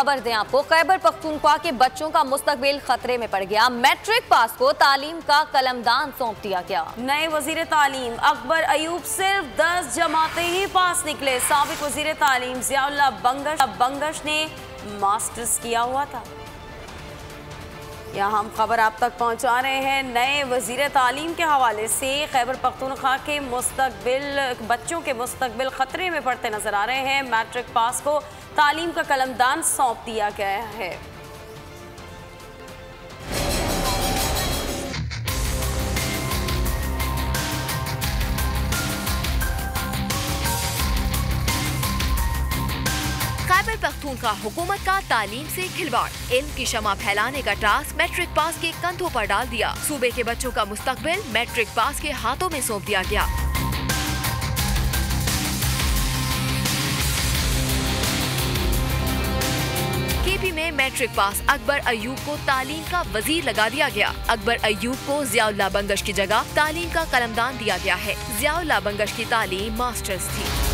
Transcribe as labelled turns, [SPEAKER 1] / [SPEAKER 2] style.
[SPEAKER 1] खबर दें आपको, खैबर पख्तूनख्वा के बच्चों का मुस्तकबिल खतरे में पड़ गया। मैट्रिक पास को तालीम का कलमदान सौंप दिया गया।
[SPEAKER 2] नए वजीर तालीम अकबर अयूब सिर्फ 10 जमातें ही पास निकले। साबिक वजीर तालीम जियाउल्लाह बंगश ने मास्टर्स किया हुआ था। यहाँ हम खबर आप तक पहुँचा रहे हैं नए वजीर तालीम के हवाले से। खैबर पख्तूनख्वा के बच्चों के मुस्तकबिल खतरे में पड़ते नजर आ रहे हैं। मैट्रिक पास को तालीम का कलमदान सौंप दिया गया है।
[SPEAKER 3] खैबर पख्तूनख्वा हुकूमत का तालीम से खिलवाड़, इल्म की शमा फैलाने का टास्क मैट्रिक पास के कंधों पर डाल दिया। सूबे के बच्चों का मुस्तकबिल मैट्रिक पास के हाथों में सौंप दिया गया। केपी में मैट्रिक पास अकबर अयूब को तालीम का वजीर लगा दिया गया। अकबर अयूब को जियाउल्लाह बंगश की जगह तालीम का कलमदान दिया गया है। जियाउल्लाह बंगश की तालीम मास्टर्स थी।